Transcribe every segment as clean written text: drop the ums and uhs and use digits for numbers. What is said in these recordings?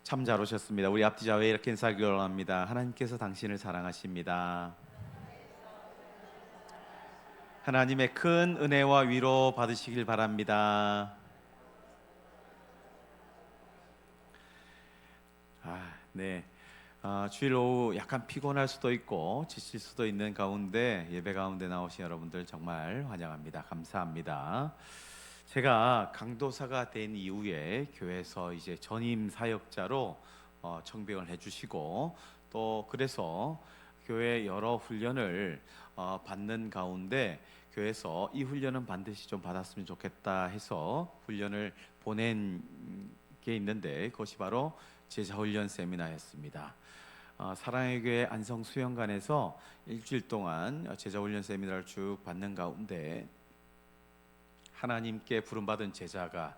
참 잘 오셨습니다. 우리 앞뒤 좌우에 이렇게 인사하기 원합니다. 하나님께서 당신을 사랑하십니다. 하나님의 큰 은혜와 위로 받으시길 바랍니다. 네. 주일 오후 약간 피곤할 수도 있고 지칠 수도 있는 가운데 예배 가운데 나오신 여러분들 정말 환영합니다. 감사합니다. 제가 강도사가 된 이후에 교회에서 이제 전임 사역자로 청빙을 해주시고 또 그래서 교회 여러 훈련을 받는 가운데 교회에서 이 훈련은 반드시 좀 받았으면 좋겠다 해서 훈련을 보낸 게 있는데 그것이 바로 제자훈련 세미나였습니다. 사랑의 교회 안성 수영관에서 일주일 동안 제자훈련 세미나를 쭉 받는 가운데 하나님께 부름받은 제자가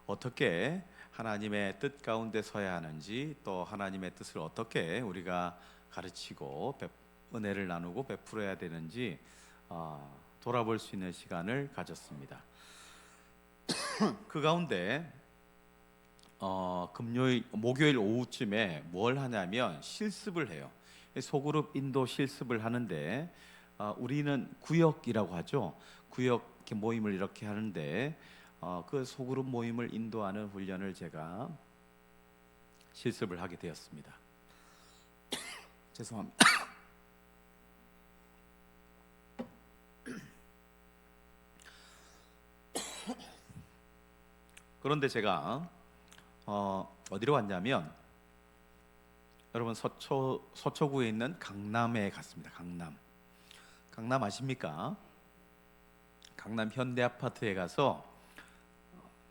어떻게 하나님의 뜻 가운데 서야 하는지 또 하나님의 뜻을 어떻게 우리가 가르치고 은혜를 나누고 베풀어야 되는지 돌아볼 수 있는 시간을 가졌습니다. 그 가운데 목요일 오후쯤에 뭘 하냐면 실습을 해요. 소그룹 인도 실습을 하는데 우리는 구역이라고 하죠. 구역 모임을 이렇게 하는데 그 소그룹 모임을 인도하는 훈련을 제가 실습을 하게 되었습니다. 죄송합니다. 그런데 제가 어디로 왔냐면 여러분 서초구에 있는 강남에 갔습니다. 강남 아십니까? 강남 현대아파트에 가서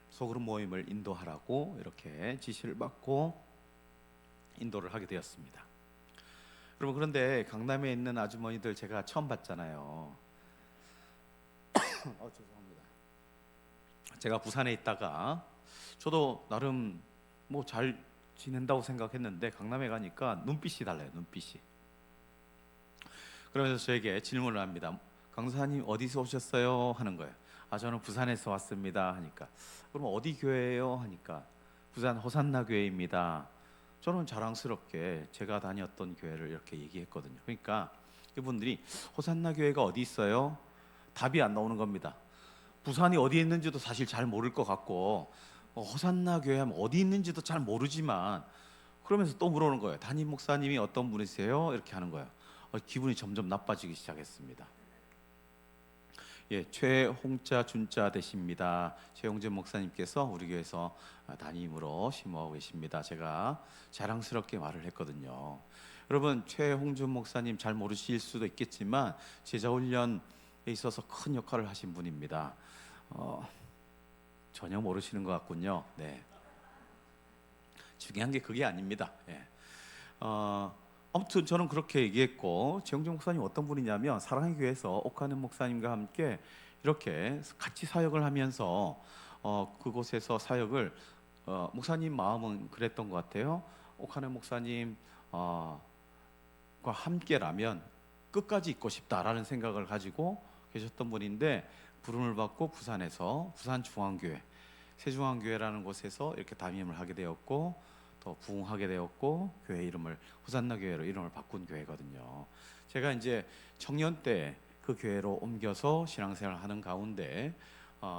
소그룹 모임을 인도하라고 이렇게 지시를 받고 인도를 하게 되었습니다. 여러분 그런데 강남에 있는 아주머니들 제가 처음 봤잖아요. 죄송합니다. 제가 부산에 있다가 저도 나름 뭐 잘 지낸다고 생각했는데 강남에 가니까 눈빛이 달라요. 눈빛이. 그러면서 저에게 질문을 합니다. 강사님 어디서 오셨어요? 하는 거예요. 저는 부산에서 왔습니다. 하니까 그럼 어디 교회예요? 하니까 부산 호산나 교회입니다. 저는 자랑스럽게 제가 다녔던 교회를 이렇게 얘기했거든요. 그러니까 이분들이 호산나 교회가 어디 있어요? 답이 안 나오는 겁니다. 부산이 어디에 있는지도 사실 잘 모를 것 같고 호산나 교회 하면 어디 있는지도 잘 모르지만 그러면서 또 물어보는 거예요. 담임 목사님이 어떤 분이세요? 이렇게 하는 거예요. 기분이 점점 나빠지기 시작했습니다. 최홍자 준자 되십니다. 최홍재 목사님께서 우리 교회에서 담임으로 심호하고 계십니다. 제가 자랑스럽게 말을 했거든요. 여러분 최홍준 목사님 잘 모르실 수도 있겠지만 제자훈련에 있어서 큰 역할을 하신 분입니다. 전혀 모르시는 것 같군요. 네. 중요한 게 그게 아닙니다. 아무튼 저는 그렇게 얘기했고 최영준 목사님 어떤 분이냐면 사랑의 교회에서 옥하는 목사님과 함께 이렇게 같이 사역을 하면서 그곳에서 사역을 목사님 마음은 그랬던 것 같아요. 옥하는 목사님 과 함께라면 끝까지 있고 싶다라는 생각을 가지고 계셨던 분인데 부름을 받고 부산에서 부산중앙교회 세중앙교회라는 곳에서 이렇게 담임을 하게 되었고 또 부흥하게 되었고 교회 이름을 호산나 교회로 이름을 바꾼 교회거든요. 제가 이제 청년 때 그 교회로 옮겨서 신앙생활을 하는 가운데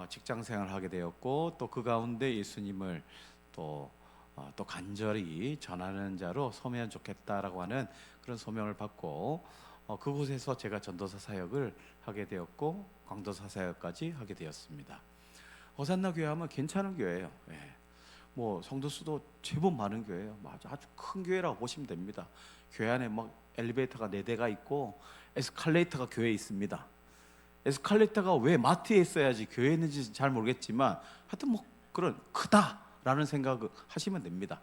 직장생활을 하게 되었고 또 그 가운데 예수님을 또 간절히 전하는 자로 서면 좋겠다라고 하는 그런 소명을 받고 그곳에서 제가 전도사 사역을 하게 되었고 광도사 사역까지 하게 되었습니다. 호산나 교회 하면 괜찮은 교회예요. 뭐 성도 수도 제법 많은 교회예요. 아주 큰 교회라고 보시면 됩니다. 교회 안에 막 엘리베이터가 4대가 있고 에스컬레이터가 교회에 있습니다. 에스컬레이터가 왜 마트에 있어야지 교회에 있는지 잘 모르겠지만 하여튼 뭐 그런 크다라는 생각을 하시면 됩니다.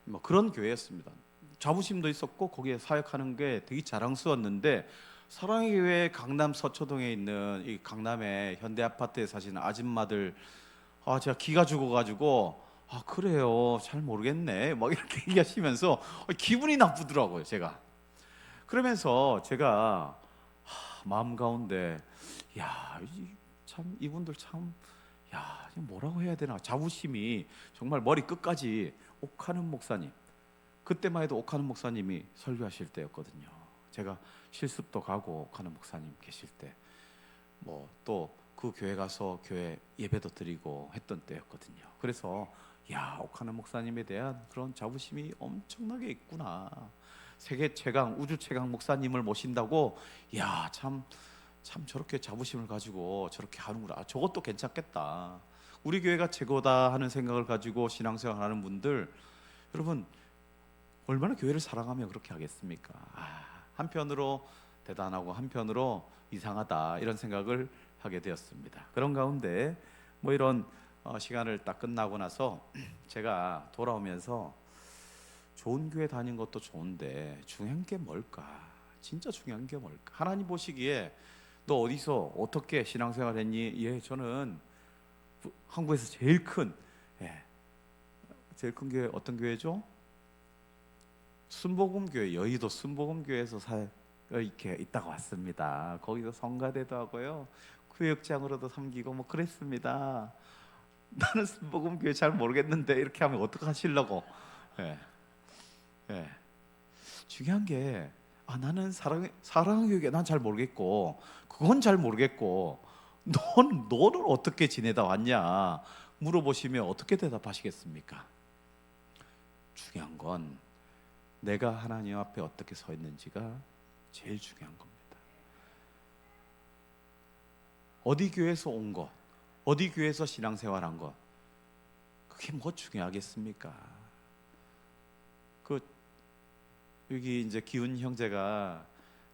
뭐 그런 교회였습니다. 자부심도 있었고 거기에 사역하는 게 되게 자랑스러웠는데 사랑의 교회 강남 서초동에 있는 이 강남의 현대 아파트에 사시는 아줌마들 제가 기가 죽어가지고 그래요 잘 모르겠네 막 이렇게 얘기하시면서 기분이 나쁘더라고요. 제가 그러면서 제가 마음 가운데 참 이분들 참 야, 이거 뭐라고 해야 되나, 자부심이 정말 머리 끝까지. 옥하는 목사님, 그때만 해도 옥하는 목사님이 설교하실 때였거든요. 제가 실습도 가고 옥하는 목사님 계실 때, 뭐 또 그 교회 가서 교회 예배도 드리고 했던 때였거든요. 그래서 야, 옥하는 목사님에 대한 그런 자부심이 엄청나게 있구나. 세계 최강, 우주 최강 목사님을 모신다고, 야, 참 저렇게 자부심을 가지고 저렇게 하는구나. 아, 저것도 괜찮겠다. 우리 교회가 최고다 하는 생각을 가지고 신앙생활 하는 분들, 여러분 얼마나 교회를 사랑하며 그렇게 하겠습니까? 아, 한편으로 대단하고 한편으로 이상하다, 이런 생각을 하게 되었습니다. 그런 가운데 뭐 이런 시간을 딱 끝나고 나서 제가 돌아오면서 좋은 교회 다닌 것도 좋은데 중요한 게 뭘까? 진짜 중요한 게 뭘까? 하나님 보시기에 너 어디서 어떻게 신앙생활 했니? 예, 저는 한국에서 제일 큰, 예, 제일 큰 교회 어떤 교회죠? 순복음교회, 여의도 순복음교회에서 이렇게 있다가 왔습니다. 거기서 성가대도 하고요, 구역장으로도 섬기고 뭐 그랬습니다. 나는 순복음교회 잘 모르겠는데 이렇게 하면 어떡하시려고. 예, 예. 중요한 게, 아, 나는 사랑교회 난 잘 모르겠고 그건 잘 모르겠고 너는 어떻게 지내다 왔냐 물어보시면 어떻게 대답하시겠습니까? 중요한 건 내가 하나님 앞에 어떻게 서 있는지가 제일 중요한 겁니다. 어디 교회에서 온 것, 어디 교회에서 신앙생활한 것, 그게 뭐 중요하겠습니까? 그 여기 이제 기훈 형제가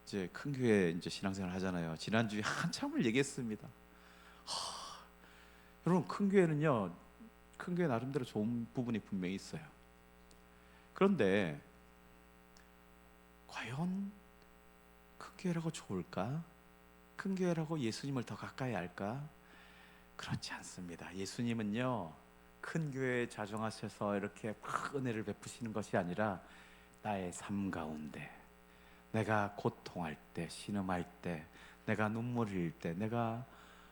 이제 큰 교회 이제 신앙생활 하잖아요. 지난주에 한참을 얘기했습니다. 여러분, 큰 교회는요, 큰 교회 나름대로 좋은 부분이 분명히 있어요. 그런데 과연 큰 교회라고 좋을까? 큰 교회라고 예수님을 더 가까이 할까? 그렇지 않습니다. 예수님은요, 큰 교회에 자정하셔서 이렇게 막 은혜를 베푸시는 것이 아니라 나의 삶 가운데, 내가 고통할 때, 신음할 때, 내가 눈물 흘릴 때, 내가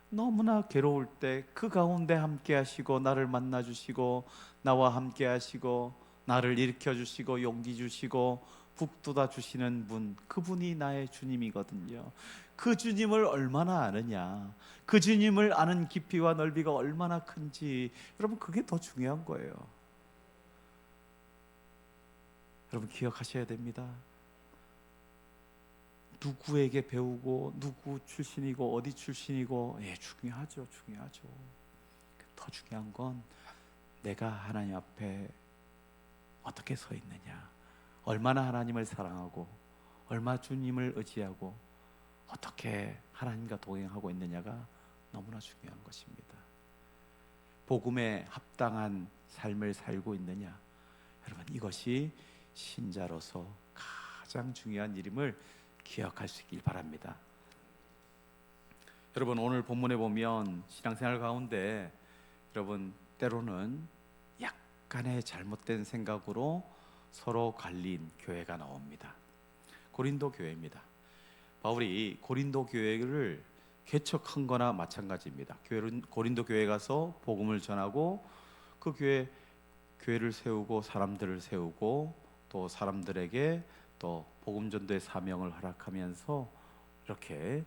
너무나 괴로울 때 그 가운데 함께 하시고 나를 만나 주시고 나와 함께 하시고 나를 일으켜 주시고 용기 주시고 북돋아 주시는 분, 그분이 나의 주님이거든요. 그 주님을 얼마나 아느냐, 그 주님을 아는 깊이와 넓이가 얼마나 큰지, 여러분 그게 더 중요한 거예요. 여러분 기억하셔야 됩니다. 누구에게 배우고 누구 출신이고 어디 출신이고, 예, 중요하죠. 더 중요한 건 내가 하나님 앞에 어떻게 서 있느냐, 얼마나 하나님을 사랑하고 얼마 주님을 의지하고 어떻게 하나님과 동행하고 있느냐가 너무나 중요한 것입니다. 복음에 합당한 삶을 살고 있느냐, 여러분 이것이 신자로서 가장 중요한 일임을 기억할 수 있길 바랍니다. 여러분, 오늘 본문에 보면 신앙생활 가운데 여러분 때로는 약간의 잘못된 생각으로 서로 갈린 교회가 나옵니다. 고린도 교회입니다. 바울이 고린도 교회를 개척한 거나 마찬가지입니다. 고린도 교회 가서 복음을 전하고 그 교회를 세우고 사람들을 세우고 또 사람들에게 또 복음 전도의 사명을 허락하면서 이렇게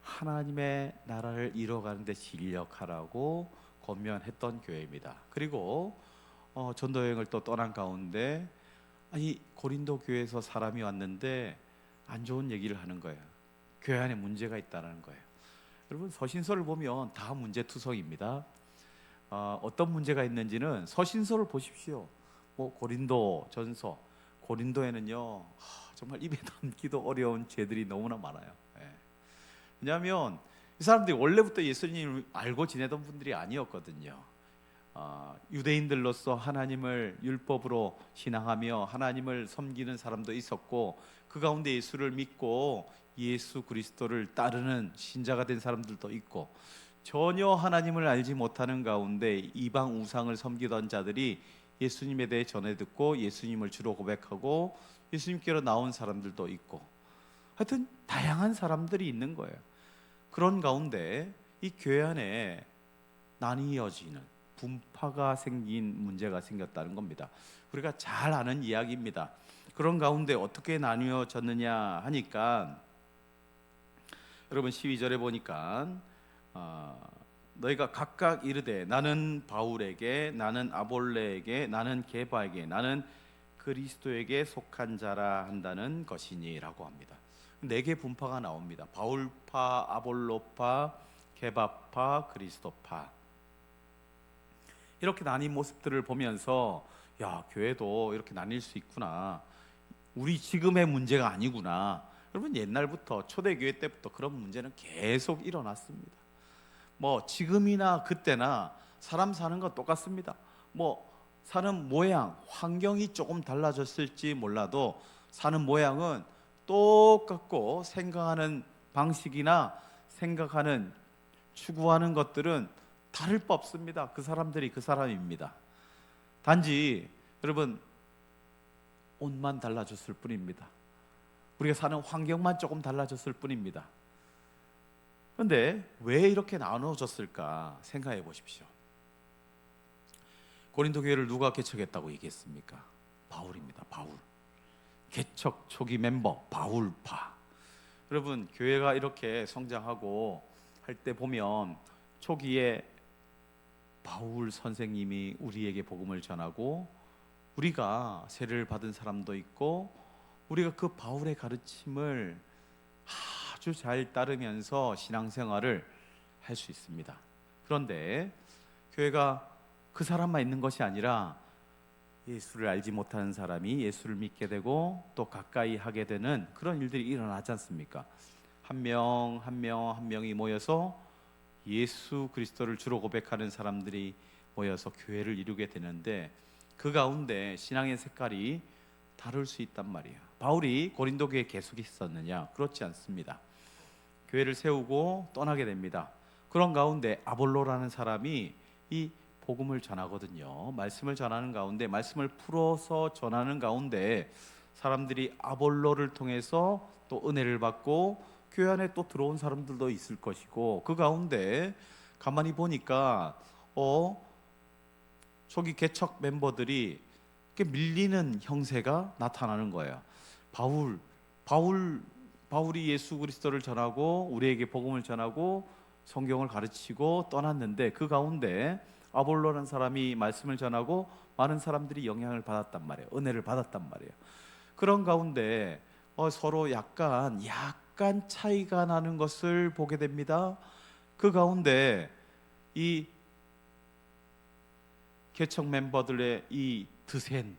하나님의 나라를 이뤄가는 데 진력하라고 권면했던 교회입니다. 그리고 전도 여행을 또 떠난 가운데, 아니 고린도 교회에서 사람이 왔는데 안 좋은 얘기를 하는 거예요. 교회 안에 문제가 있다는 거예요. 여러분 서신서를 보면 다 문제투성입니다. 어떤 문제가 있는지는 서신서를 보십시오. 뭐 고린도 전서, 고린도에는요, 정말 입에 담기도 어려운 죄들이 너무나 많아요. 예. 왜냐하면 이 사람들이 원래부터 예수님을 알고 지내던 분들이 아니었거든요. 유대인들로서 하나님을 율법으로 신앙하며 하나님을 섬기는 사람도 있었고, 그 가운데 예수를 믿고 예수 그리스도를 따르는 신자가 된 사람들도 있고, 전혀 하나님을 알지 못하는 가운데 이방 우상을 섬기던 자들이 예수님에 대해 전해 듣고 예수님을 주로 고백하고 예수님께로 나온 사람들도 있고, 하여튼 다양한 사람들이 있는 거예요. 그런 가운데 이 교회 안에 나뉘어지는 분파가 생긴 문제가 생겼다는 겁니다. 우리가 잘 아는 이야기입니다. 그런 가운데 어떻게 나뉘어졌느냐 하니까 여러분 12절에 보니까 너희가 각각 이르되 나는 바울에게, 나는 아볼레에게, 나는 게바에게, 나는 그리스도에게 속한 자라 한다는 것이니라고 합니다. 네 개 분파가 나옵니다. 바울파, 아볼로파, 게바파, 그리스도파. 이렇게 나뉜 모습들을 보면서 야, 교회도 이렇게 나뉠 수 있구나. 우리 지금의 문제가 아니구나. 여러분 옛날부터 초대교회 때부터 그런 문제는 계속 일어났습니다. 뭐 지금이나 그때나 사람 사는 건 똑같습니다. 뭐 사는 모양, 환경이 조금 달라졌을지 몰라도 사는 모양은 똑같고 생각하는 방식이나 생각하는 추구하는 것들은 다를 바 없습니다. 그 사람들이 그 사람입니다. 단지 여러분 옷만 달라졌을 뿐입니다. 우리가 사는 환경만 조금 달라졌을 뿐입니다. 그런데 왜 이렇게 나눠졌을까 생각해 보십시오. 고린도 교회를 누가 개척했다고 얘기했습니까? 바울입니다. 바울. 개척 초기 멤버 바울파. 여러분 교회가 이렇게 성장하고 할 때 보면 초기에 바울 선생님이 우리에게 복음을 전하고 우리가 세례를 받은 사람도 있고 우리가 그 바울의 가르침을 아주 잘 따르면서 신앙생활을 할 수 있습니다. 그런데 교회가 그 사람만 있는 것이 아니라 예수를 알지 못하는 사람이 예수를 믿게 되고 또 가까이 하게 되는 그런 일들이 일어나지 않습니까? 한 명 한 명이 모여서 예수 그리스도를 주로 고백하는 사람들이 모여서 교회를 이루게 되는데 그 가운데 신앙의 색깔이 다를 수 있단 말이에요. 바울이 고린도 교회에 계속 있었느냐? 그렇지 않습니다. 교회를 세우고 떠나게 됩니다. 그런 가운데 아볼로라는 사람이 이 복음을 전하거든요. 말씀을 전하는 가운데 말씀을 풀어서 전하는 가운데 사람들이 아볼로를 통해서 또 은혜를 받고 교회 안에 또 들어온 사람들도 있을 것이고 그 가운데 가만히 보니까 초기 개척 멤버들이 이렇게 밀리는 형세가 나타나는 거예요. 바울이 예수 그리스도를 전하고 우리에게 복음을 전하고 성경을 가르치고 떠났는데 그 가운데 아볼로라는 사람이 말씀을 전하고 많은 사람들이 영향을 받았단 말이에요. 은혜를 받았단 말이에요. 그런 가운데 서로 약간 차이가 나는 것을 보게 됩니다. 그 가운데 이 개척 멤버들의 이 드센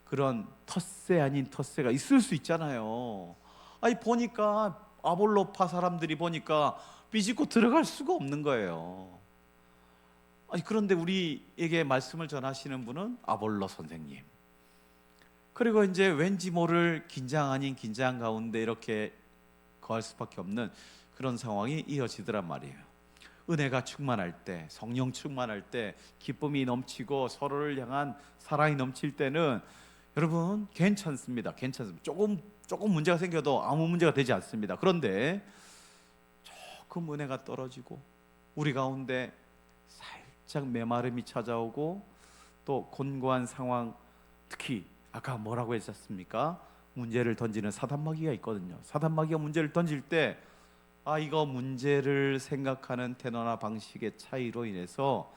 그런 텃세 아닌 텃세가 있을 수 있잖아요. 아니 보니까 아볼로파 사람들이 보니까 삐집고 들어갈 수가 없는 거예요. 아니 그런데 우리에게 말씀을 전하시는 분은 아볼로 선생님. 그리고 이제 왠지 모를 긴장 아닌 긴장 가운데 이렇게 거할 수밖에 없는 그런 상황이 이어지더란 말이에요. 은혜가 충만할 때, 성령 충만할 때, 기쁨이 넘치고 서로를 향한 사랑이 넘칠 때는 여러분 괜찮습니다. 조금 문제가 생겨도 아무 문제가 되지 않습니다. 그런데 조금 은혜가 떨어지고 우리 가운데 살짝 메마름이 찾아오고 또 곤고한 상황, 특히 아까 뭐라고 했었습니까? 문제를 던지는 사단마귀가 있거든요. 사단마귀가 문제를 던질 때 이거 문제를 생각하는 태도나 방식의 차이로 인해서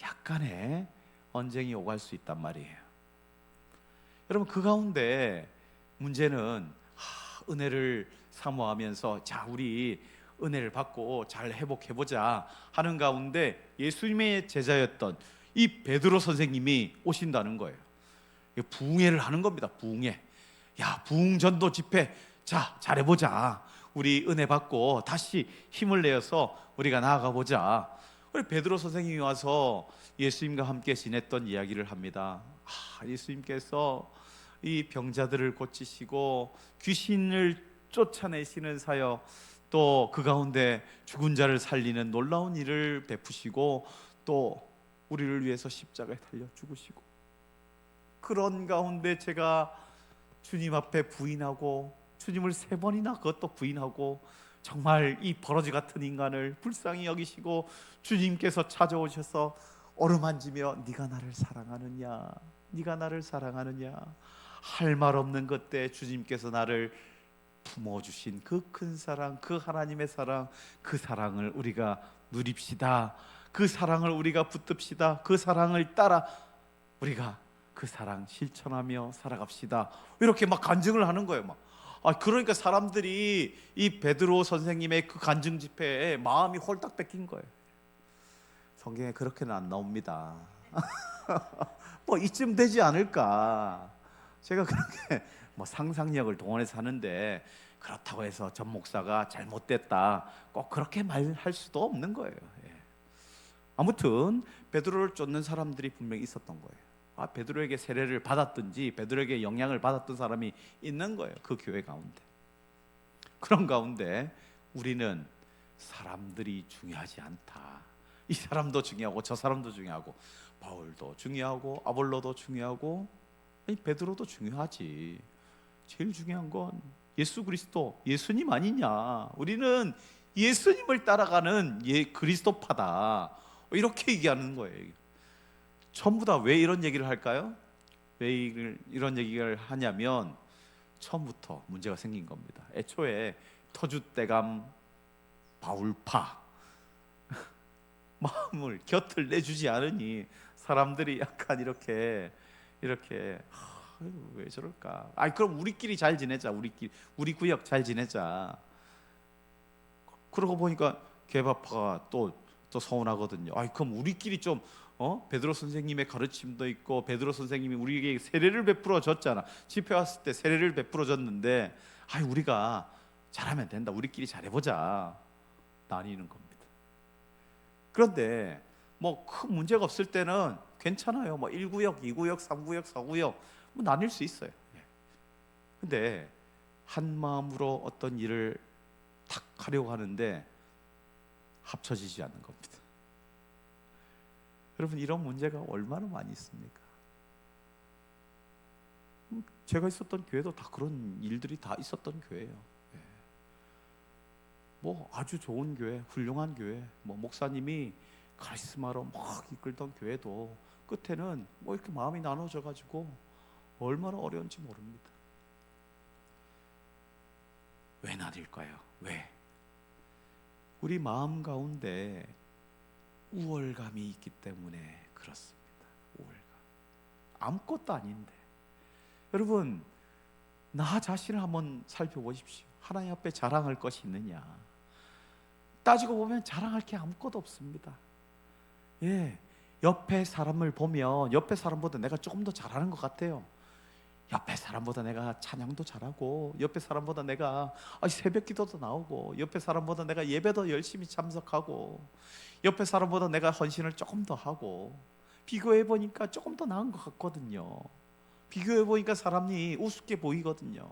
약간의 언쟁이 오갈 수 있단 말이에요. 여러분 그 가운데 문제는 은혜를 사모하면서 자 우리 은혜를 받고 잘 회복해보자 하는 가운데 예수님의 제자였던 이 베드로 선생님이 오신다는 거예요. 부흥회를 하는 겁니다. 부흥회. 부흥전도 집회 자 잘해보자. 우리 은혜 받고 다시 힘을 내어서 우리가 나아가 보자. 우리 베드로 선생님이 와서 예수님과 함께 지냈던 이야기를 합니다. 예수님께서 이 병자들을 고치시고 귀신을 쫓아내시는 사역, 또 그 가운데 죽은 자를 살리는 놀라운 일을 베푸시고 또 우리를 위해서 십자가에 달려 죽으시고, 그런 가운데 제가 주님 앞에 부인하고 주님을 3번이나 그것도 부인하고 정말 이 버러지 같은 인간을 불쌍히 여기시고 주님께서 찾아오셔서 어루만지며 네가 나를 사랑하느냐, 네가 나를 사랑하느냐, 할 말 없는 그때 주님께서 나를 품어주신 그 큰 사랑, 그 하나님의 사랑, 그 사랑을 우리가 누립시다. 그 사랑을 우리가 붙듭시다. 그 사랑을 따라 우리가 그 사랑 실천하며 살아갑시다. 이렇게 막 간증을 하는 거예요. 막. 그러니까 사람들이 이 베드로 선생님의 그 간증 집회에 마음이 홀딱 뺏긴 거예요. 성경에 그렇게는 안 나옵니다. 뭐 이쯤 되지 않을까. 제가 그렇게 뭐 상상력을 동원해서 하는데, 그렇다고 해서 전 목사가 잘못됐다 꼭 그렇게 말할 수도 없는 거예요. 예. 아무튼 베드로를 쫓는 사람들이 분명히 있었던 거예요. 베드로에게 세례를 받았든지 베드로에게 영향을 받았던 사람이 있는 거예요. 그 교회 가운데. 그런 가운데 우리는 사람들이 중요하지 않다. 이 사람도 중요하고 저 사람도 중요하고 바울도 중요하고 아볼로도 중요하고 베드로도 중요하지. 제일 중요한 건 예수 그리스도, 예수님 아니냐. 우리는 예수님을 따라가는 그리스도파다. 이렇게 얘기하는 거예요. 전부 다 왜 이런 얘기를 할까요? 왜 이런 얘기를 하냐면 처음부터 문제가 생긴 겁니다. 애초에 터줏대감 바울파 마음을 곁을 내주지 않으니 사람들이 약간 이렇게 왜 저럴까? 그럼 우리끼리 잘 지내자. 우리 구역 잘 지내자. 그러고 보니까 개바파가 또 서운하거든요. 그럼 우리끼리 좀 베드로 선생님의 가르침도 있고 베드로 선생님이 우리에게 세례를 베풀어 줬잖아. 집회 왔을 때 세례를 베풀어 줬는데 우리가 잘하면 된다. 우리끼리 잘해보자. 나뉘는 겁니다. 그런데 뭐 큰 문제가 없을 때는 괜찮아요. 뭐 1구역, 2구역, 3구역, 4구역 뭐 나뉠 수 있어요. 근데 한 마음으로 어떤 일을 탁 하려고 하는데 합쳐지지 않는 겁니다. 여러분, 이런 문제가 얼마나 많이 있습니까? 제가 있었던 교회도 다 그런 일들이 다 있었던 교회예요. 뭐 아주 좋은 교회, 훌륭한 교회, 뭐 목사님이 카리스마로 막 이끌던 교회도 끝에는 뭐 이렇게 마음이 나눠져 가지고 얼마나 어려운지 모릅니다. 왜 나뉠까요? 왜? 우리 마음 가운데 우월감이 있기 때문에 그렇습니다. 우월감. 아무것도 아닌데. 여러분, 나 자신을 한번 살펴보십시오. 하나님 앞에 자랑할 것이 있느냐? 따지고 보면 자랑할 게 아무것도 없습니다. 옆에 사람을 보면 옆에 사람보다 내가 조금 더 잘하는 것 같아요. 옆에 사람보다 내가 찬양도 잘하고, 옆에 사람보다 내가 새벽 기도도 나오고, 옆에 사람보다 내가 예배도 열심히 참석하고, 옆에 사람보다 내가 헌신을 조금 더 하고, 비교해 보니까 조금 더 나은 것 같거든요. 비교해 보니까 사람이 우습게 보이거든요.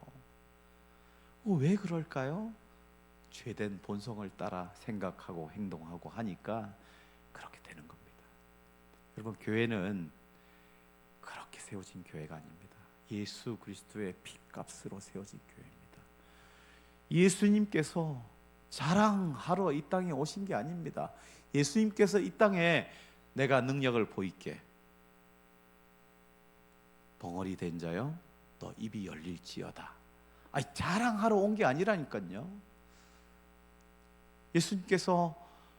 왜 그럴까요? 죄된 본성을 따라 생각하고 행동하고 하니까 그렇게 되는 겁니다. 여러분, 교회는 그렇게 세워진 교회가 아닙니다. 예수 그리스도의 피값으로 세워진 교회입니다. 예수님께서 자랑하러 이 땅에 오신 게 아닙니다. 예수님께서 이 땅에 내가 능력을 보이게, 벙어리 된 자여 너 입이 열릴지어다. 자랑하러 온 게 아니라니까요. 예수님께서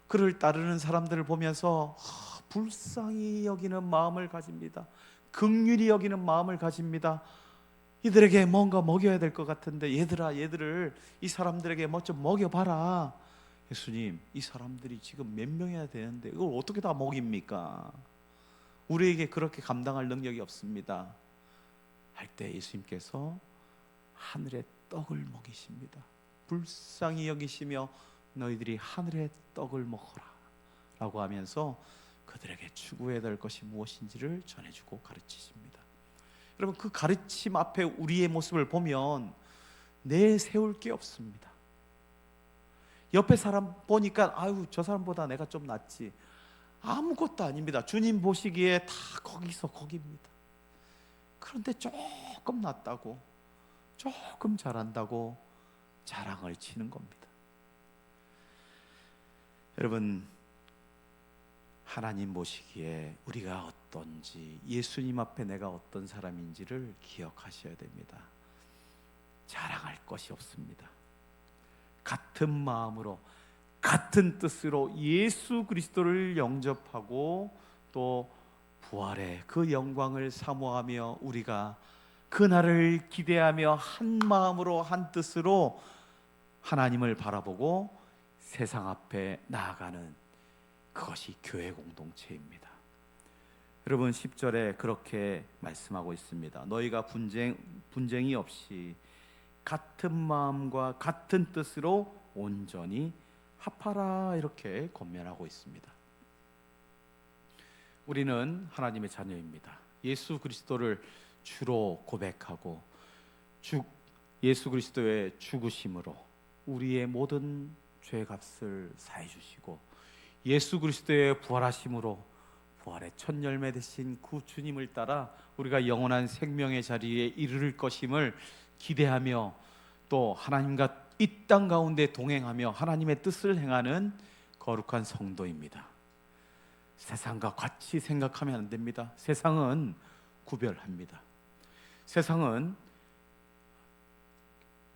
그를 따르는 사람들을 보면서 불쌍히 여기는 마음을 가집니다. 긍휼히 여기는 마음을 가집니다. 이들에게 뭔가 먹여야 될 것 같은데 얘들을 이 사람들에게 뭐 좀 먹여봐라. 예수님, 이 사람들이 지금 몇 명이나 되는데 이걸 어떻게 다 먹입니까? 우리에게 그렇게 감당할 능력이 없습니다. 할 때 예수님께서 하늘의 떡을 먹이십니다. 불쌍히 여기시며 너희들이 하늘의 떡을 먹어라 라고 하면서 그들에게 추구해야 될 것이 무엇인지를 전해주고 가르치십니다. 여러분, 그 가르침 앞에 우리의 모습을 보면 내세울 게 없습니다. 옆에 사람 보니까 저 사람보다 내가 좀 낫지. 아무것도 아닙니다. 주님 보시기에 다 거기서 거기입니다. 그런데 조금 낫다고, 조금 잘한다고 자랑을 치는 겁니다. 여러분, 하나님 보시기에 우리가 어떤지, 예수님 앞에 내가 어떤 사람인지를 기억하셔야 됩니다. 자랑할 것이 없습니다. 같은 마음으로 같은 뜻으로 예수 그리스도를 영접하고 또 부활의 그 영광을 사모하며 우리가 그날을 기대하며 한 마음으로 한 뜻으로 하나님을 바라보고 세상 앞에 나아가는 그것이 교회 공동체입니다. 여러분 10절에 그렇게 말씀하고 있습니다. 너희가 분쟁이 없이 같은 마음과 같은 뜻으로 온전히 합하라, 이렇게 권면하고 있습니다. 우리는 하나님의 자녀입니다. 예수 그리스도를 주로 고백하고 예수 그리스도의 죽으심으로 우리의 모든 죄값을 사해 주시고 예수 그리스도의 부활하심으로 부활의 첫 열매 되신 그 주님을 따라 우리가 영원한 생명의 자리에 이르를 것임을 기대하며 또 하나님과 이 땅 가운데 동행하며 하나님의 뜻을 행하는 거룩한 성도입니다. 세상과 같이 생각하면 안 됩니다. 세상은 구별합니다. 세상은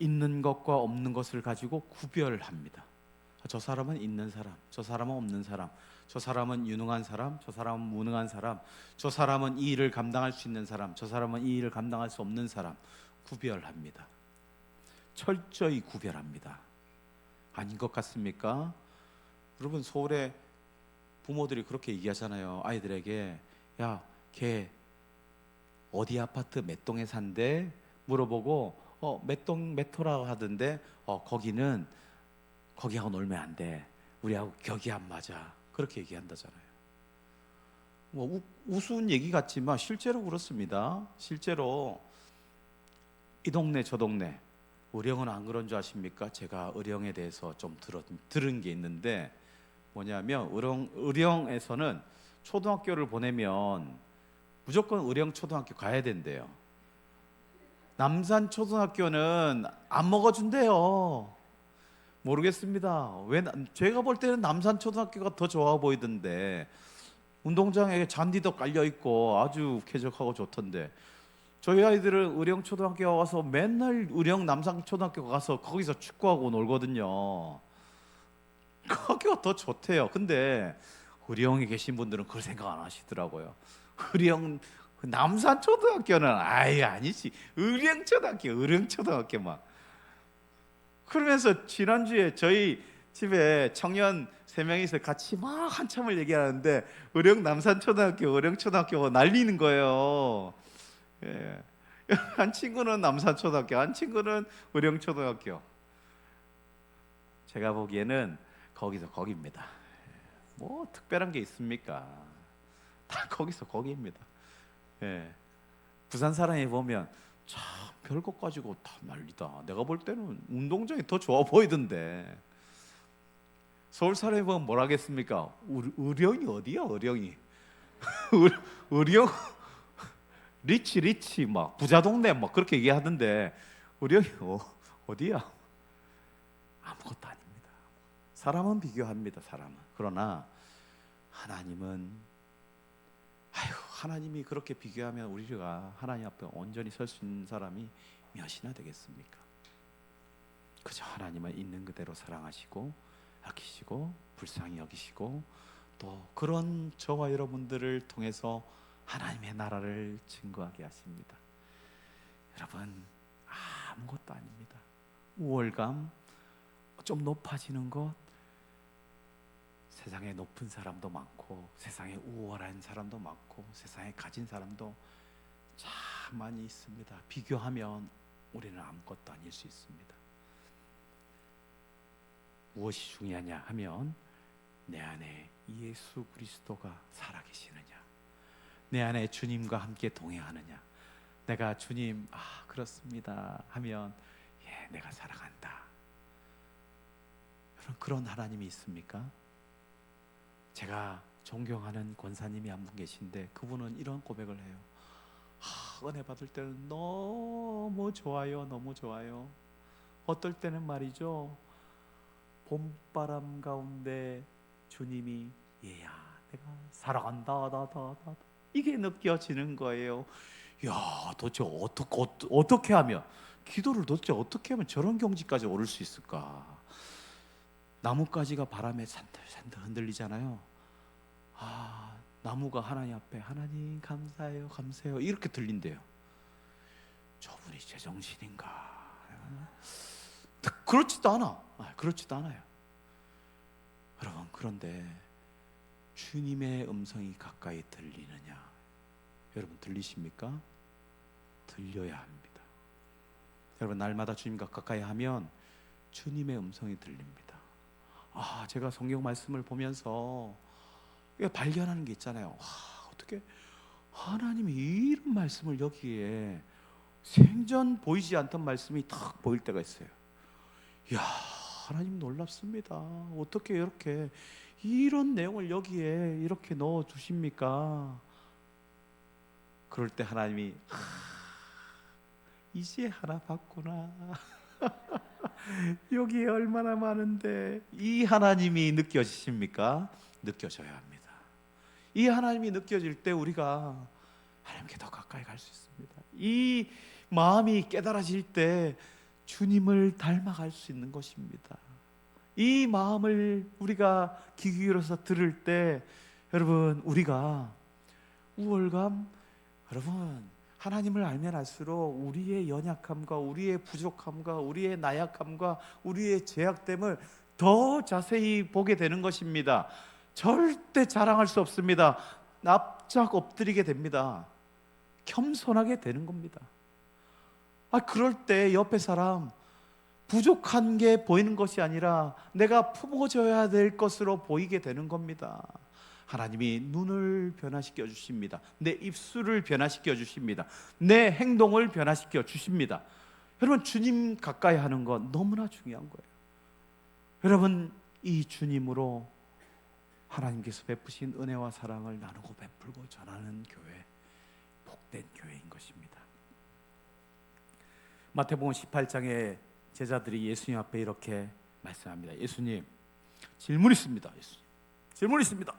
있는 것과 없는 것을 가지고 구별합니다. 저 사람은 있는 사람, 저 사람은 없는 사람, 저 사람은 유능한 사람, 저 사람은 무능한 사람, 저 사람은 이 일을 감당할 수 있는 사람, 저 사람은 이 일을 감당할 수 없는 사람, 구별합니다. 철저히 구별합니다. 아닌 것 같습니까? 여러분, 서울에 부모들이 그렇게 얘기하잖아요. 아이들에게, 야, 걔 어디 아파트 몇 동에 산대? 물어보고 몇 동 몇 호라고 하던데 거기하고 놀면 안 돼. 우리하고 격이 안 맞아. 그렇게 얘기한다잖아요. 뭐 우스운 얘기 같지만 실제로 그렇습니다. 실제로 이 동네 저 동네, 의령은 안 그런 줄 아십니까? 제가 의령에 대해서 좀 들은 게 있는데 뭐냐면 의령에서는 초등학교를 보내면 무조건 의령 초등학교 가야 된대요. 남산 초등학교는 안 먹어준대요. 모르겠습니다. 제가 볼 때는 남산 초등학교가 더 좋아 보이던데, 운동장에 잔디도 깔려 있고 아주 쾌적하고 좋던데, 저희 아이들은 의령 초등학교 와서 맨날 의령 남산 초등학교 가서 거기서 축구하고 놀거든요. 그 학교가 더 좋대요. 근데 의령에 계신 분들은 그걸 생각 안 하시더라고요. 의령 남산 초등학교는 아예 아니지. 의령 초등학교 막. 그러면서 지난주에 저희 집에 청년 3명이서 같이 막 한참을 얘기하는데 의령 남산 초등학교, 의령 초등학교가 날리는 거예요. 예. 한 친구는 남산 초등학교, 한 친구는 의령 초등학교. 제가 보기에는 거기서 거기입니다. 뭐 특별한 게 있습니까? 다 거기서 거기입니다. 예. 부산 사람이 보면 참 별것 가지고 다 난리다. 내가 볼 때는 운동장이 더 좋아 보이던데. 서울 사람이 보면 뭘 하겠습니까? 의령이 어디야? 의령이 의령 리치 막 부자 동네 막 그렇게 얘기하던데 의령이 어디야? 아무것도 아닙니다. 사람은 비교합니다. 사람은. 그러나 하나님은, 하나님이 그렇게 비교하면 우리가 하나님 앞에 온전히 설 수 있는 사람이 몇이나 되겠습니까? 그저 하나님은 있는 그대로 사랑하시고 아끼시고 불쌍히 여기시고 또 그런 저와 여러분들을 통해서 하나님의 나라를 증거하게 하십니다. 여러분, 아무것도 아닙니다. 우월감 좀 높아지는 것, 세상에 높은 사람도 많고 세상에 우월한 사람도 많고 세상에 가진 사람도 참 많이 있습니다. 비교하면 우리는 아무것도 아닐 수 있습니다. 무엇이 중요하냐 하면 내 안에 예수 그리스도가 살아계시느냐, 내 안에 주님과 함께 동행하느냐. 내가 주님 그렇습니다 하면 내가 살아간다. 그런 하나님이 있습니까? 제가 존경하는 권사님이 한 분 계신데 그분은 이런 고백을 해요. 은혜 받을 때는 너무 좋아요. 너무 좋아요. 어떨 때는 말이죠, 봄바람 가운데 주님이 얘야 내가 사랑한다 다다다 이게 느껴지는 거예요. 야, 도대체 어떻게 하면 기도를 도대체 어떻게 하면 저런 경지까지 오를 수 있을까? 나뭇가지가 바람에 산들산들 흔들리잖아요. 아, 나무가 하나님 앞에 하나님 감사해요, 감사해요 이렇게 들린대요. 저분이 제정신인가? 그렇지도 않아. 그렇지도 않아요. 여러분, 그런데 주님의 음성이 가까이 들리느냐? 여러분 들리십니까? 들려야 합니다. 여러분, 날마다 주님과 가까이 하면 주님의 음성이 들립니다. 제가 성경 말씀을 보면서 발견하는 게 있잖아요. 어떻게 하나님이 이런 말씀을 여기에 생전 보이지 않던 말씀이 탁 보일 때가 있어요. 이야, 하나님 놀랍습니다. 어떻게 이렇게 이런 내용을 여기에 이렇게 넣어 주십니까? 그럴 때 하나님이 이제 하나 봤구나. 여기에 얼마나 많은데. 이 하나님이 느껴지십니까? 느껴져야 합니다. 이 하나님이 느껴질 때 우리가 하나님께 더 가까이 갈 수 있습니다. 이 마음이 깨달아질 때 주님을 닮아갈 수 있는 것입니다. 이 마음을 우리가 귀 기울여서 들을 때 여러분, 우리가 우월감, 여러분 하나님을 알면 알수록 우리의 연약함과 우리의 부족함과 우리의 나약함과 우리의 죄악됨을 더 자세히 보게 되는 것입니다. 절대 자랑할 수 없습니다. 납작 엎드리게 됩니다. 겸손하게 되는 겁니다. 그럴 때 옆에 사람 부족한 게 보이는 것이 아니라 내가 품어줘야 될 것으로 보이게 되는 겁니다. 하나님이 눈을 변화시켜 주십니다. 내 입술을 변화시켜 주십니다. 내 행동을 변화시켜 주십니다. 여러분, 주님 가까이 하는 건 너무나 중요한 거예요. 여러분, 이 주님으로 하나님께서 베푸신 은혜와 사랑을 나누고 베풀고 전하는 교회, 복된 교회인 것입니다. 마태복음 18장에 제자들이 예수님 앞에 이렇게 말씀합니다. 예수님, 질문 있습니다. 예수님, 질문 있습니다.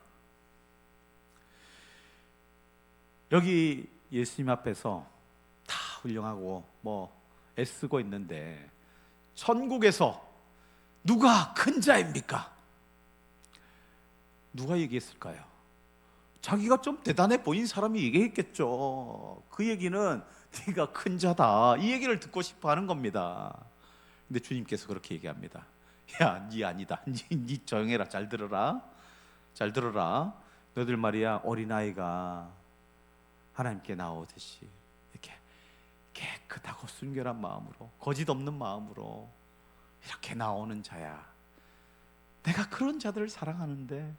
여기 예수님 앞에서 다 훌륭하고 애쓰고 있는데 천국에서 누가 큰 자입니까? 누가 얘기했을까요? 자기가 좀 대단해 보인 사람이 얘기했겠죠. 그 얘기는 네가 큰 자다, 이 얘기를 듣고 싶어 하는 겁니다. 근데 주님께서 그렇게 얘기합니다. 야, 네 아니다. 네 조용해라. 잘 들어라. 잘 들어라. 너희들 말이야, 어린아이가 하나님께 나오듯이 이렇게 깨끗하고 순결한 마음으로, 거짓 없는 마음으로 이렇게 나오는 자야. 내가 그런 자들을 사랑하는데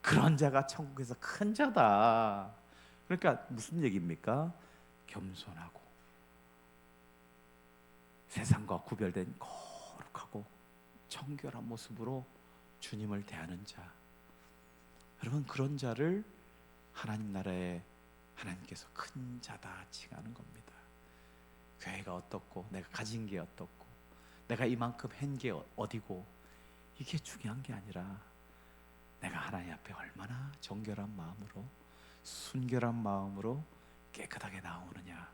그런 자가 천국에서 큰 자다. 그러니까 무슨 얘기입니까? 겸손하고 세상과 구별된 거룩하고 청결한 모습으로 주님을 대하는 자. 여러분, 그런 자를 하나님 나라에 하나님께서 큰 자다 칭하는 겁니다. 교회가 어떻고 내가 가진 게 어떻고 내가 이만큼 한 게 어디고 이게 중요한 게 아니라 내가 하나님 앞에 얼마나 정결한 마음으로, 순결한 마음으로 깨끗하게 나오느냐.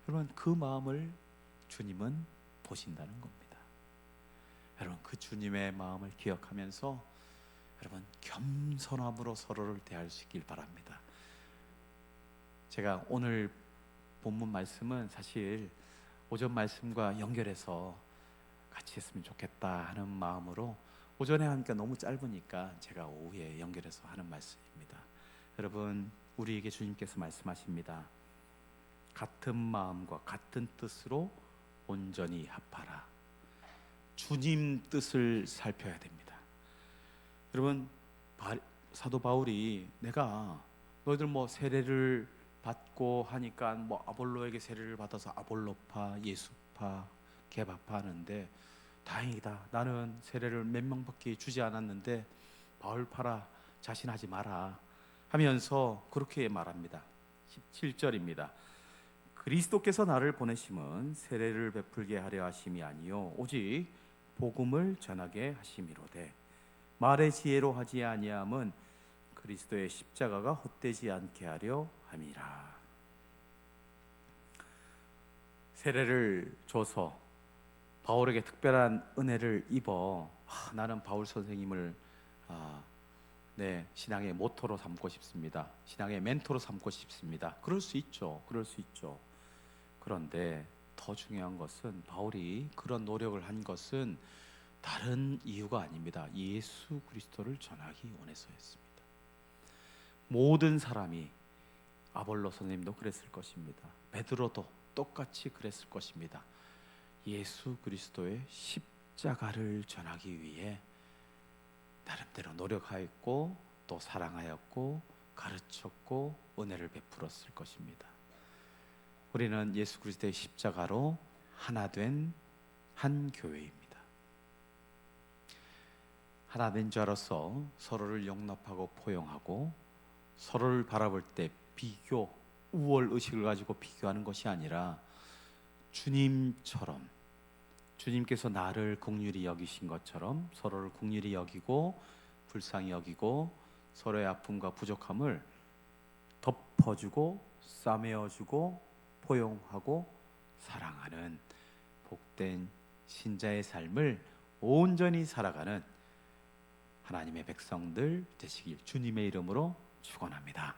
여러분, 그 마음을 주님은 보신다는 겁니다. 여러분, 그 주님의 마음을 기억하면서 여러분 겸손함으로 서로를 대할 수 있길 바랍니다. 제가 오늘 본문 말씀은 사실 오전 말씀과 연결해서 같이 했으면 좋겠다 하는 마음으로, 오전에 하니까 너무 짧으니까 제가 오후에 연결해서 하는 말씀입니다. 여러분, 우리에게 주님께서 말씀하십니다. 같은 마음과 같은 뜻으로 온전히 합하라. 주님 뜻을 살펴야 됩니다. 여러분, 사도 바울이 내가 너희들 세례를 받고 하니까 아볼로에게 세례를 받아서 아볼로파, 예수파, 개바파 하는데 다행이다. 나는 세례를 몇 명밖에 주지 않았는데 바울파라, 자신하지 마라 하면서 그렇게 말합니다. 17절입니다. 그리스도께서 나를 보내심은 세례를 베풀게 하려 하심이 아니요 오직 복음을 전하게 하심이로되 말의 지혜로 하지 아니함은 그리스도의 십자가가 헛되지 않게 하려 함이라. 세례를 줘서 바울에게 특별한 은혜를 입어 나는 바울 선생님을 내 신앙의 모토로 삼고 싶습니다. 신앙의 멘토로 삼고 싶습니다. 그럴 수 있죠. 그럴 수 있죠. 그런데 더 중요한 것은 바울이 그런 노력을 한 것은 다른 이유가 아닙니다. 예수 그리스도를 전하기 원해서였습니다. 모든 사람이 아볼로 선생님도 그랬을 것입니다. 베드로도 똑같이 그랬을 것입니다. 예수 그리스도의 십자가를 전하기 위해 나름대로 노력하였고 또 사랑하였고 가르쳤고 은혜를 베풀었을 것입니다. 우리는 예수 그리스도의 십자가로 하나 된 한 교회입니다. 하나 된 자로서 서로를 용납하고 포용하고 서로를 바라볼 때 비교, 우월 의식을 가지고 비교하는 것이 아니라 주님처럼, 주님께서 나를 긍휼히 여기신 것처럼 서로를 긍휼히 여기고 불쌍히 여기고 서로의 아픔과 부족함을 덮어주고 싸매어주고 포용하고 사랑하는 복된 신자의 삶을 온전히 살아가는 하나님의 백성들 되시길 주님의 이름으로 축원합니다.